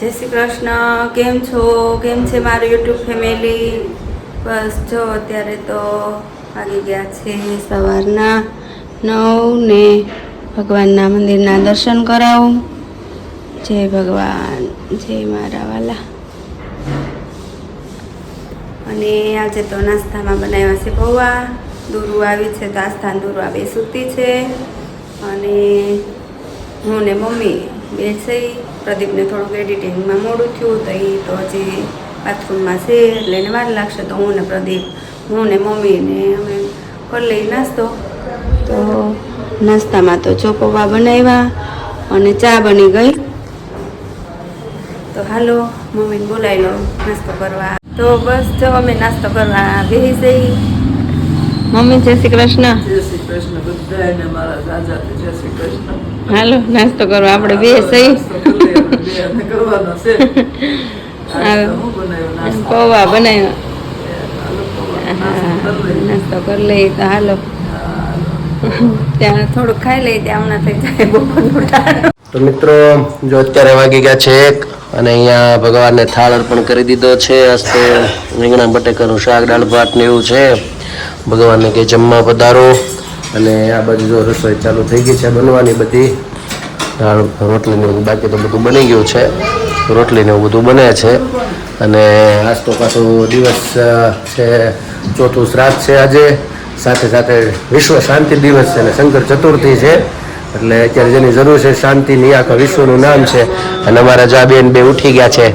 જય શ્રી કૃષ્ણ. કેમ છો? કેમ છે મારું યુટ્યુબ ફેમિલી? બસ જો અત્યારે તો આવી ગયા છે સવારના 9 ને ભગવાનના મંદિરના દર્શન કરાવું. જય ભગવાન, જય મારા વાલા. અને આજે તો નાસ્તામાં બનાવ્યા છે પૌવા. દૂરું આવી છે તો આસ્થાન દૂરું આ બે સૂતી છે અને હું ને મમ્મી બે છે. પ્રદીપને થોડુંક એડિટિંગમાં મોડું થયું તો એ તો હજી બાથરૂમમાં છે એટલે એને વાર લાગશે. તો હું ને પ્રદીપ, હું ને મમ્મીને અમે કરી લઈ નાસ્તો. તો નાસ્તામાં તો જો પૌવા બનાવ્યા અને ચા બની ગઈ. તો હાલો મમ્મીને બોલાવી લો નાસ્તો કરવા. તો બસ જો અમે નાસ્તો કરવા બેસી જઈ. મમ્મી જય શ્રી કૃષ્ણ. જય શ્રી કૃષ્ણ. બધાને મારા રાજાને જય શ્રી કૃષ્ણ. હાલો નાસ્તો કરવા આપણે બે સહી કરવાનો છે. પૌવા બનાવ્યા. નાસ્તો કરી લઈએ તો હાલો ત્યાં થોડુંક ખાઈ લઈએ ત્યાં હમણાં થઈ જાય બપોરનું ટાણું. તો મિત્રો જો અત્યારે વાગી ગયા છે 1 અને અહીંયા ભગવાનને થાળ અર્પણ કરી દીધો છે. હસ્તે રીંગણા બટેકાનું શાક, દાળ ભાત ને એવું છે. ભગવાનને કે જમવા પધારો. અને આ બાજુ જો રસોઈ ચાલુ થઈ ગઈ છે બનવાની બધી. દાળ રોટલીને એવું બાકી તો બધું બની ગયું છે. રોટલીને એવું બધું બને છે. અને આજ તો પાછો દિવસ છે, ચોથું શ્રાદ્ધ છે આજે. સાથે સાથે વિશ્વ શાંતિ દિવસ છે અને શંકર ચતુર્થી છે. એટલે અત્યારે જેની જરૂર છે શાંતિની, આખા વિશ્વનું નામ છે. અને અમારા જા બેન બે ઉઠી ગયા છે.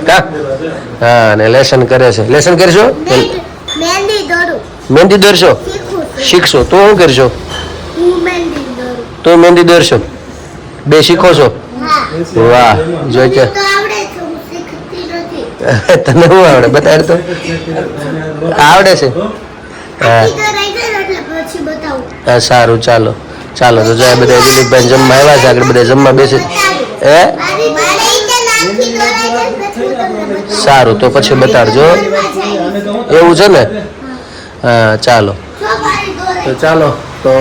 હા, અને લેસન કરે છે. લેસન કરશો? મહેંદી દોરશો? શીખશો તો શું કરશો? તો મહેંદી દોરશો? બે શીખો છો? વાહ, જો તને શું આવડે? બતાડ તો. આવડે છે? હા સારું, ચાલો ચાલો. તો જાય બધા દિલીપભાઈ જમવા આવ્યા છે. આગળ બધા જમવા બેસે. સારું, તો પછી બતાડજો. એવું છે ને? હા ચાલો. તો ચાલો, તો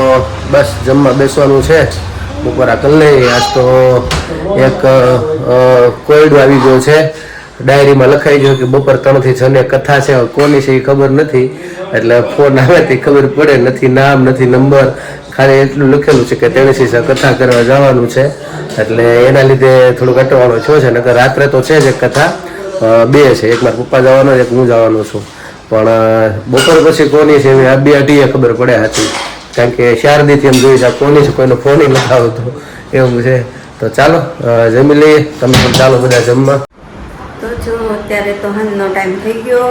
બસ જમવા બેસવાનું છે. બપોરા કરી લઈએ. આજ તો એક કોયડો આવી ગયો છે. ડાયરીમાં લખાઈ ગયો કે બપોર 3 થી 6 ને કથા છે. કોની છે એ ખબર નથી. એટલે ફોન આવેથી ખબર પડે. નથી નામ, નથી નંબર, ખાલી એટલું લખેલું છે કે 3 કથા કરવા જવાનું છે. એટલે એના લીધે થોડુંક અટવાણો થયો છે. નકર રાત્રે તો છે જ એક કથા, 2 છે. એક મારા પપ્પા જવાનો, એક હું જવાનો છું. પણ બપોર પછી કોની છે આ 2 અઢીએ ખબર પડે હતી. કારણ કે શારદીથી એમ જોઈ છે કોની છે, કોઈનો ફોન નથી આવતો એવું છે. તો ચાલો જમી લઈએ. તમે પણ ચાલો બધા જમવા. તો જો અત્યારે તો હાંજનો ટાઈમ થઈ ગયો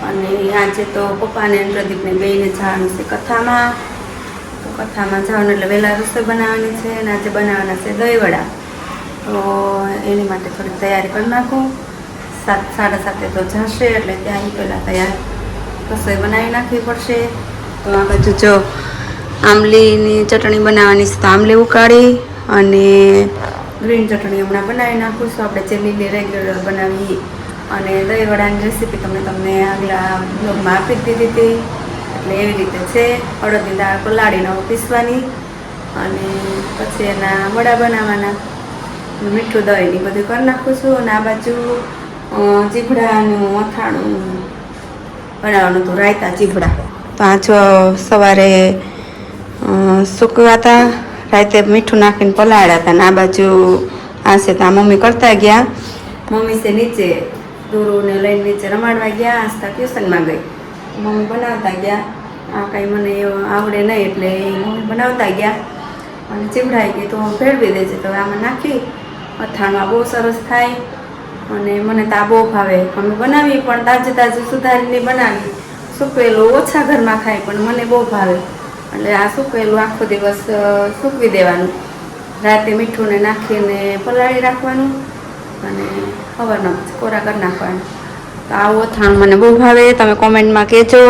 અને આજે તો પપ્પાને અને પ્રદીપને બેયને જવાનું છે કથામાં. તો કથામાં જવાનું એટલે વહેલા રસોઈ બનાવવાની છે અને આજે બનાવવાના છે દહીંવડા. તો એની માટે થોડીક તૈયારી કરી નાખું. 7:30 તો જશે એટલે ત્યાં પહેલાં તૈયાર રસોઈ બનાવી નાખવી પડશે. તો આ બાજુ જો આંબલીની ચટણી બનાવવાની છે. તો આંબલી ઉકાળી અને ગ્રીન ચટણી હમણાં બનાવી નાખું છું. આપણે જે લીલી રેગ્યુલર બનાવી. અને દહીંવડાની રેસીપી તમને આગલા બ્લોગમાં આપી જ દીધી હતી. એટલે એવી રીતે છે. અડદની દાળ પલાળીને પીસવાની અને પછી એના વડા બનાવવાના. મીઠું દહીં બધું કરી નાખું છું. અને આ બાજુ ચીભડાનું અથાણું બનાવવાનું હતું, રાયતા ચીભડા. તો આ જો સવારે સૂકવાતા, રાતે મીઠું નાખીને પલાળ્યા હતા. અને આ બાજુ આ છે તો આ મમ્મી કરતા ગયા. મમ્મી છે નીચે દોરોને લઈને નીચે રમાડવા ગયા. આસ્થા ટ્યુશનમાં ગઈ. મમ્મી બનાવતા ગયા. આ કાંઈ મને આવડે નહીં એટલે મમ્મી બનાવતા ગયા. અને ચીવડાઈ ગઈ તો ભેળવી દેજે. તો આમાં નાખી અથાણું બહુ સરસ થાય. અને મને તો આ બહુ ભાવે. અમે બનાવી પણ તાજું સુધારીને બનાવી. સૂકવેલું ઓછા ઘરમાં ખાય પણ મને બહુ ભાવે. એટલે આ સૂકવેલું આખો દિવસ સૂકવી દેવાનું. રાતે મીઠુંને નાખીને પલાળી રાખવાનું અને સવારના કોરા કરી નાખવાનું. તો આવું અથાણું મને બહુ ભાવે. તમે કોમેન્ટમાં કહેજો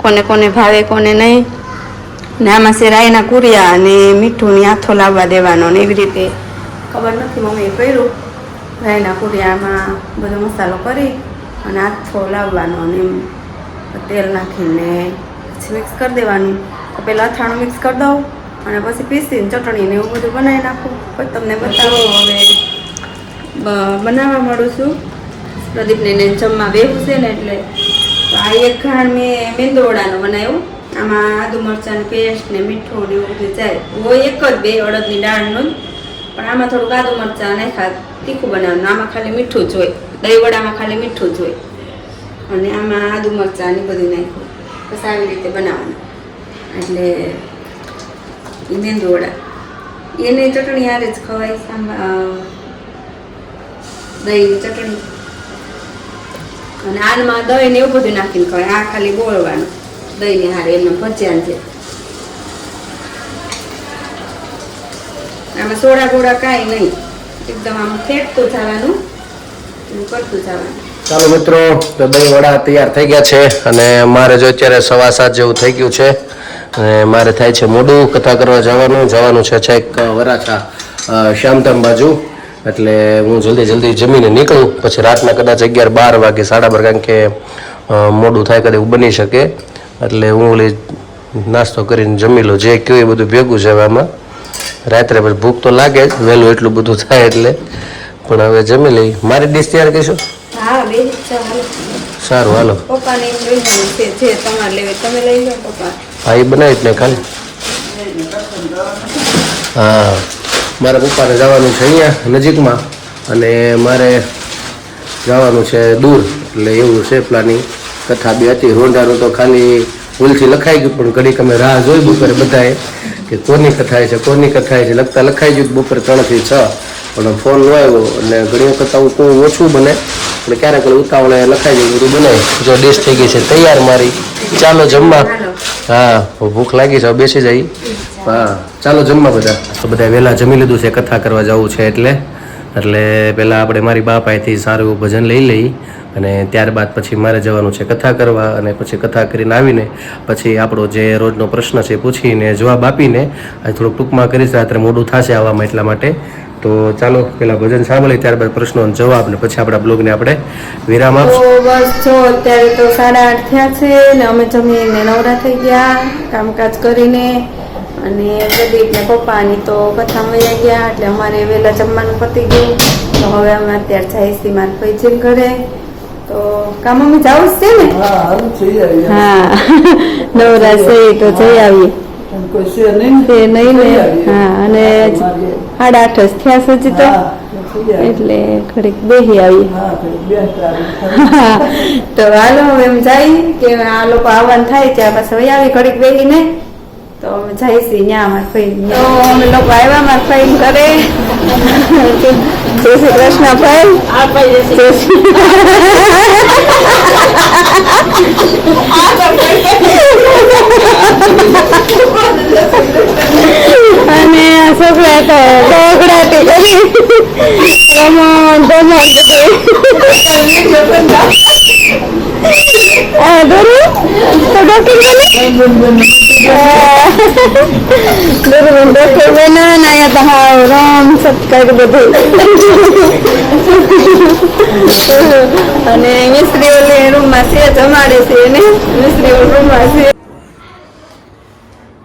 કોને કોને ભાવે કોને નહીં. ને આમાં છે રાયના કુરિયા અને મીઠુંની આથો લાવવા દેવાનો ને એવી રીતે ખબર નથી મમ્મીએ કર્યું. રાયના કુરિયામાં બધો મસાલો કરી અને આથો લાવવાનો અને તેલ નાખીને પછી મિક્સ કરી દેવાનું. તો પહેલાં અથાણું મિક્સ કરી દઉં અને પછી પીસીને ચટણીને એવું બધું બનાવી નાખું. પછી તમને બતાવો હવે બનાવવા માંડું છું. પ્રદીપને એને જમવા બેહું છે ને એટલે તો આ એક ઘાણ મેં મેંદોવડાનો બનાવ્યો. આમાં આદુ મરચાંની પેસ્ટ ને મીઠું ને એવું બધું જાય. હોય એક જ બે અડદની દાળનું જ, પણ આમાં થોડુંક આદુ મરચાં નાખ્યા તીખું બનાવવાનું. આમાં ખાલી મીઠું જ હોય, દહીં વડામાં ખાલી મીઠું જ હોય, અને આમાં આદુ મરચાં ને બધું નાખ્યું. બસ આવી રીતે બનાવવાનું. એટલે એ મેંદોવડા એની ચટણી હારે જ ખવાય. દહીં ચટણી અને આનમાં દહીં ને એવું બધું નાખીને ખવાય. આ ખાલી બોળવાનું દહીં ને હારે એમનો ભજીયાન છે. આમાં સોડા ગોળા કાંઈ નહીં, એકદમ આમ ફેટતું જવાનું, એવું કરતું જવાનું. ચાલો મિત્રો, તો દહીં વડા તૈયાર થઈ ગયા છે અને મારે જો અત્યારે 7:15 જેવું થઈ ગયું છે અને મારે થાય છે મોડું. કથા કરવા જવાનું છે છેક વરાછા શ્યામધામ બાજુ. એટલે હું જલ્દી જમીને નીકળું, પછી રાતના કદાચ 11-12 વાગે 12:30, કારણ કે મોડું થાય કદાચ બની શકે. એટલે હું ઓલી નાસ્તો કરીને જમી લઉં. જે કહ્યું એ બધું ભેગું છે. હવે આમાં રાત્રે પછી ભૂખ તો લાગે જ, વહેલું એટલું બધું થાય એટલે, પણ હવે જમી લઈ. મારી ડીશ તૈયાર કરીશું. હા, બે સારું, હાલો. પપ્પાને એમ લઈ જવાનું છે, જે તમારે લેવી તમે લઈ લો. પપ્પા હા, એ બનાવી જ ને ખાલી. હા, મારા પપ્પાને જવાનું છે અહીંયા નજીકમાં અને મારે જવાનું છે દૂર, એટલે એવું છે પ્લાનિંગ. કથા બી હતી રોંઢાનું, તો ખાલી ભૂલથી લખાઈ ગયું, પણ ઘડીક અમે રાહ જોઈ બપોરે બધાએ કે કોની કથાય છે લખતા લખાઈ ગયું બપોરે 3 થી 6, પણ ફોન ન આવ્યો. અને ઘણી વખત આવું કોઈ ઓછું બને, એટલે ક્યારેક ઉતાવળે લખાઈ જાય બધું બનાવી. જો ડીશ થઈ ગઈ છે તૈયાર મારી. ચાલો જમવા. હા, ભૂખ લાગી છે, બેસી જાય. હા, ચાલો જમવા બધા. તો બધા વહેલા જમી લીધું છે, કથા કરવા જવું છે એટલે પહેલાં આપણે મારી બા પાસેથી સારું એવું ભજન લઈ લઈ અને ત્યારબાદ પછી મારે જવાનું છે કથા કરવા. અને પછી કથા કરીને આવીને પછી આપણો જે રોજનો પ્રશ્ન છે પૂછીને જવાબ આપીને આ થોડુંક ટૂંકમાં કરીશ. રાત્રે મોડું થશે આવવામાં, એટલા માટે. તો ચાલો પહેલાં ભજન સાંભળી, ત્યારબાદ પ્રશ્નો જવાબ ને પછી આપણા બ્લોગને આપણે વિરામ આપશું. તો બસ જો અત્યારે તો 8:30 થયા છે ને અમે જમીને નવરા થઈ ગયા કામકાજ કરીને. અને પ્રદીપ ને પપ્પાની તો કથામાં વયા ગયા, એટલે અમારે વહેલા જમવાનું પતી ગયું. તો હવે અમે અત્યારે જઈએ છીએ મારા ફઈજીને ઘરે. તો કામ અમે જવું જ છે ને? હા, નવરા છે તો જઈ આવીએ. નહીં ને? હા, અને 8:30 થયા સુધી તો, એટલે ઘડીક બેસી આવીએ. તો હાલો હવે એમ જાય કે આ લોકો આવવાનું થાય ત્યાં પાછા વહી આવી ઘડીક બેસીને. તો અમે જઈશી ત્યાં અમારે ફઈ. તો અમે લોકો આવ્યા મારા ફઈ કરે. જય શ્રી કૃષ્ણ ફઈ. અને આ છોકરા તો બગડાટી કરી રમણ બધું. હા, દોરું તો ડોક્ટર બને અહીંયા તો હા રામ સત્કાર બધું. અને મિસ્ત્રી ઓલી રૂમમાં છે, જમાડે છે એને. મિસ્ત્રી રૂમમાં છે.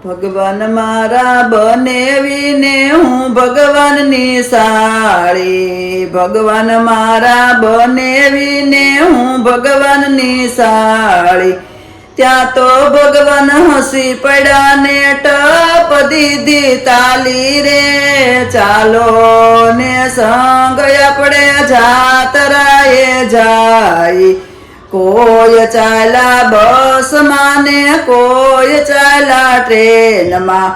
ભગવાન મારા બનેવીને હું ભગવાનની સાળી. ભગવાન મારા બનેવીને હું ભગવાનની સાળી. ત્યાં તો ભગવાન હસી પડ્યા ને ટપ દીધી તાલી રે. ચાલો ને સંગ આપણે જાતરાએ જાય. કોઈ ચાલા બસમાં ને કોઈ ચાલા ટ્રેનમાં.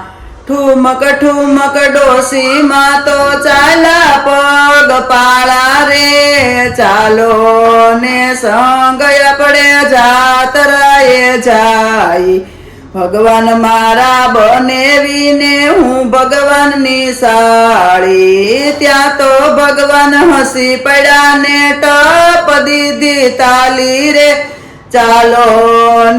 ઠુમક ઠુમક ડોસીમાં તો ચાલા પગ પાળા રે. ચાલો ને સંગ આપણે જાતરાએ જાય. ભગવાન મારા બનેવીને હું ભગવાનની સાળી. ત્યાં તો ભગવાન હસી પડ્યા ને ટપ દીધી તાલી રે. ચાલો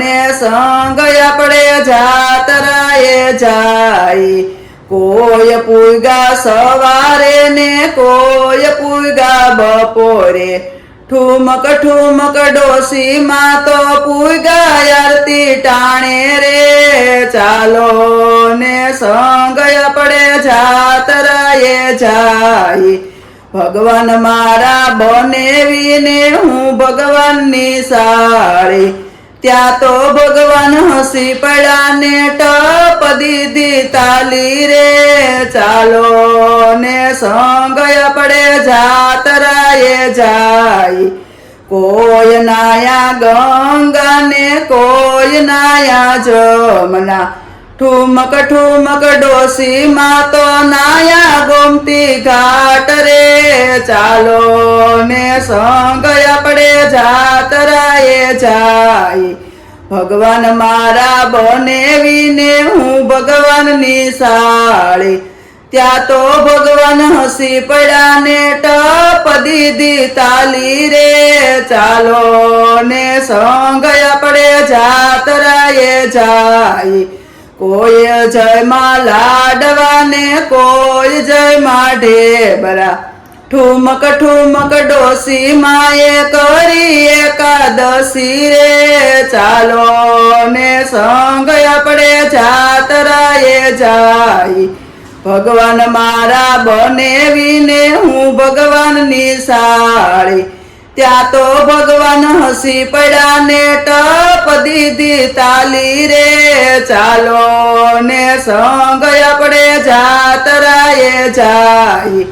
ને સંગ આપણે જાતરાએ જાય. કોઈ પૂગા સવારે ને કોઈ પૂગા બપોરે. ઠુમક ઠુમક ડોસીમાં તો પૂગા આરતી ટાણે રે. ચાલો ને સંગ આપણે જાતરાએ જાય. ભગવાન મારા બનેવીને હું ભગવાનની સાળી ત્યાં તો ભગવાન હસી પડ્યા ને ટપ દીધી તાલી રે ચાલો ને સંગ પડે જાતરાએ જાય કોઈ નાયા ગંગા ને કોઈ નાયા જમના ઠુમક ઠુમક ડોસી માં તો નાયા ગોમતી ઘાટ રે ચાલો ને સંગ પડે જાતરાએ જાય ભગવાન મારા બનેવીને હું ભગવાનની સાળી ત્યાં તો ભગવાન હસી પડ્યા ને ટપ દીધી તાલી રે ચાલો ને સંગ પડે જાતરાએ જાય કોઈ જય માં લાડવા ને કોઈ જય માં ઢેબરા ઠુમક ઠુમક ડોસી માએ કરી એકાદશી રે ચાલો ને સંગ પડે જાતરાએ જાય ભગવાન મારા બનેવીને હું ભગવાનની સાળી ત્યાં તો ભગવાન હસી પડ્યા ને ટપ દીધી તાલી રે ચાલો ને સંગ પડે જાતરાએ જાય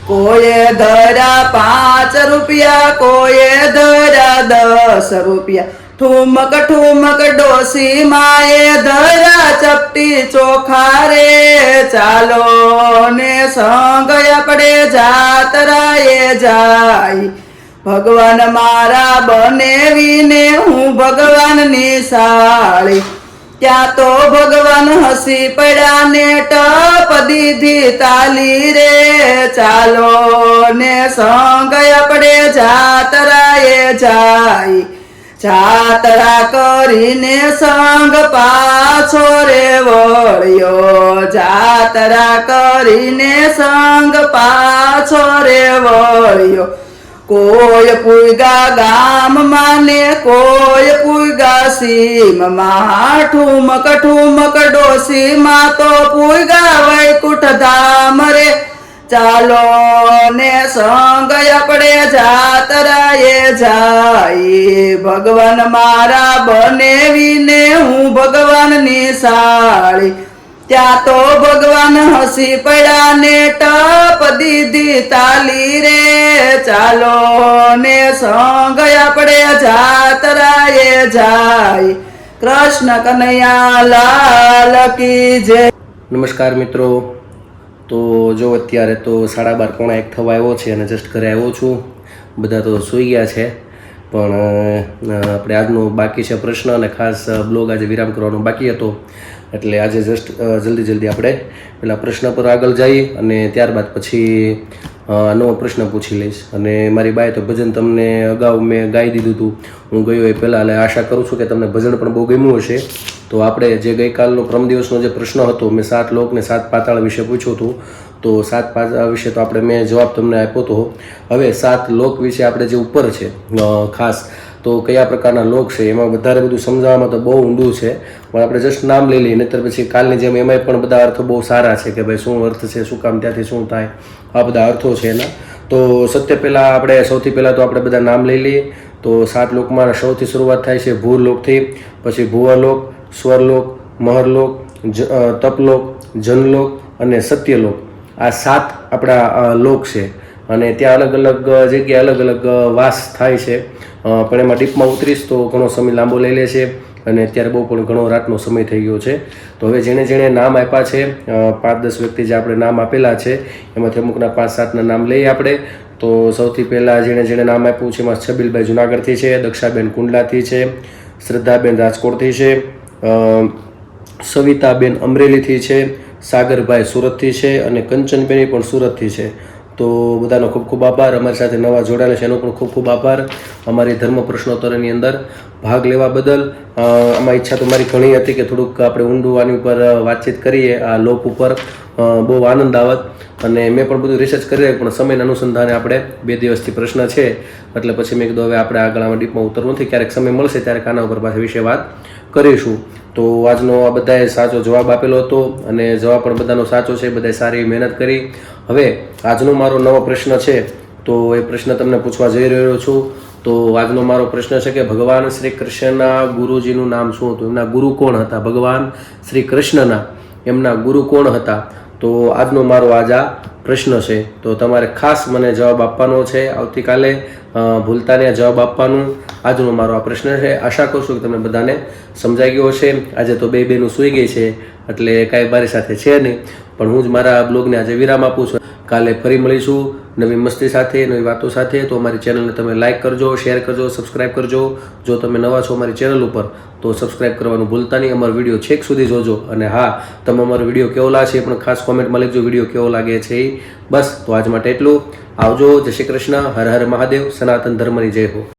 કોઈએ ધરા 5 રૂપિયા કોઈએ ધરા 10 રૂપિયા ઠુમક ઠુમક ડોસી માએ ધરા ચપટી ચોખા રે ચાલો ને સંગ પડે જાતરાએ જાય ભગવાન મારા બનેવીને હું ભગવાનની સાળી ત્યાં તો ભગવાન હસી પડ્યા ને ટપ દીધી તાલી રે ચાલો ને સંગ પડે જાતરાએ જાય જાતરા કરીને સંગ પાછો રે વળ્યો જાતરા કરીને સંગ પાછો રે વળ્યો કોઈ પૂગા ગામમાં ને કોઈ પૂગા સીમમાં ઠુમક ઠુમક ડોસીમાં તો પૂગા વૈકુંઠ ધામ રે ચાલો ને સંગ પડે જાતરાએ જાય ભગવાન મારા બનેવીને હું ભગવાનની સાળી ત્યાં તો ભગવાન હસી પડ્યા ને ટપ દીધી તાલી રે ચાલો ને સંગ પડે જાતરાએ જાય કૃષ્ણ કનૈયા લાલ કી જય. નમસ્કાર મિત્રો, તો જો અત્યારે તો 12:30 પોણા 1 થવા આવ્યો છે અને જસ્ટ ઘરે આવ્યો છું. બધા તો સૂઈ ગયા છે, પણ આપણે આજનો બાકી છે પ્રશ્ન અને ખાસ બ્લોગ આજે વિરામ કરવાનો બાકી હતો, એટલે આજે જસ્ટ જલ્દી આપણે પેલા પ્રશ્ન પર આગળ જઈએ અને ત્યારબાદ પછી નવો પ્રશ્ન પૂછી લઈશ. અને મારી બાએ તો ભજન તમને અગાઉ મેં ગાઈ દીધું હતું, હું ગયો એ પહેલાં, એટલે આશા કરું છું કે તમને ભજન પણ બહુ ગમ્યું હશે. તો આપણે જે ગઈકાલનો પ્રમ દિવસનો જે પ્રશ્ન હતો, મેં 7 લોક ને 7 પાતાળ વિશે પૂછ્યું હતું, તો 7 પાતાળ વિશે તો આપણે મેં જવાબ તમને આપ્યો હતો. હવે 7 લોક વિશે આપણે જે ઉપર છે ખાસ તો કયા પ્રકારના લોક છે એમાં વધારે બધું સમજાવવામાં તો બહુ ઊંડું છે, પણ આપણે જસ્ટ નામ લઈ લઈએ, નહીતર પછી કાલની જેમ એમાંય પણ બધા અર્થો બહુ સારા છે કે ભાઈ શું અર્થ છે, શું કામ, ત્યાંથી શું થાય, આ બધા અર્થો છે એના. તો સૌથી પહેલાં તો આપણે બધા નામ લઈ લઈએ. તો 7 લોકમાં સૌથી શરૂઆત થાય છે ભૂલોકથી, પછી ભુવલોક, સ્વરલોક, મહરલોક, તપલોક, જનલોક અને સત્યલોક. આ 7 આપણા લોક છે અને ત્યાં અલગ અલગ જગ્યાએ અલગ અલગ વાસ થાય છે. પણ એમાં ડીપમાં ઉતરીશ તો ઘણો સમય લાંબો લઈ લે છે અને અત્યારે બહુ પણ ઘણો રાતનો સમય થઈ ગયો છે. તો હવે જેણે નામ આપ્યા છે, 5-10 વ્યક્તિ જે આપણે નામ આપેલા છે એમાંથી અમુકના 5-7ના નામ લઈએ આપણે. તો સૌથી પહેલાં જેણે નામ આપ્યું છે એમાં છબીલભાઈ જુનાગઢથી છે, દક્ષાબેન કુંડલાથી છે, શ્રદ્ધાબેન રાજકોટથી છે, સવિતાબેન અમરેલીથી છે, સાગરભાઈ સુરતથી છે અને કંચનબેન પણ સુરતથી છે. તો બધાનો ખૂબ ખૂબ આભાર. અમારી સાથે નવા જોડાયેલા છે એનો પણ ખૂબ ખૂબ આભાર. અમારી ધર્મ પ્રશ્નોત્તરીની અંદર ભાગ લેવા બદલ. આમાં ઈચ્છા તો મારી ઘણી હતી કે થોડુંક આપણે ઊંડું આની ઉપર વાતચીત કરીએ, આ લોક ઉપર, બહુ આનંદ આવત. અને મેં પણ બધું રિસર્ચ કરી રાખ્યું, પણ સમયના અનુસંધાને આપણે 2 દિવસથી પ્રશ્ન છે એટલે પછી મેં કીધું હવે આપણે આગળ આમાં ડીપમાં ઉતરવું નથી, ક્યારેક સમય મળશે ત્યારે આના ઉપર પાછા વિશે વાત કરીશું. તો આજનો આ બધાએ સાચો જવાબ આપેલો હતો અને જવાબ પણ બધાનો સાચો છે, બધાએ સારી મહેનત કરી. હવે આજનો મારો નવો પ્રશ્ન છે તો એ પ્રશ્ન તમને પૂછવા જઈ રહ્યો છું. તો આજનો મારો પ્રશ્ન છે કે ભગવાન શ્રી કૃષ્ણના ગુરુજીનું નામ શું હતું? એમના ગુરુ કોણ હતા? ભગવાન શ્રી કૃષ્ણના એમના ગુરુ કોણ હતા? તો આજનો મારો આ પ્રશ્ન છે. તો તમારે ખાસ મને જવાબ આપવાનો છે આવતીકાલે, ભૂલતા નહીં જવાબ આપવાનું. આજનો મારો આ પ્રશ્ન છે. આશા કરું છું કે તમને બધાને સમજાઈ ગયો હશે. આજે તો બે બેનું સૂઈ ગઈ છે એટલે કાંઈ મારી સાથે છે નહીં, પણ હું જ મારા બ્લોગને આજે વિરામ આપું છું. કાલે ફરી મળીશું નવી મસ્તી સાથે, નવી વાતો સાથે. તો અમારી ચેનલને તમે લાઇક કરજો, શેર કરજો, સબસ્ક્રાઈબ કરજો. જો તમે નવા છો અમારી ચેનલ ઉપર તો સબસ્ક્રાઈબ કરવાનું ભૂલતા નહીં. અમારો વિડીયો છેક સુધી જોજો. અને હા, તમે અમારો વિડીયો કેવો લાગે છે પણ ખાસ કોમેન્ટમાં લખજો વિડીયો કેવો લાગે છે. બસ તો આજ માટે એટલું. આવજો. જય શ્રી કૃષ્ણ. હર હર મહાદેવ. સનાતન ધર્મની જય હો.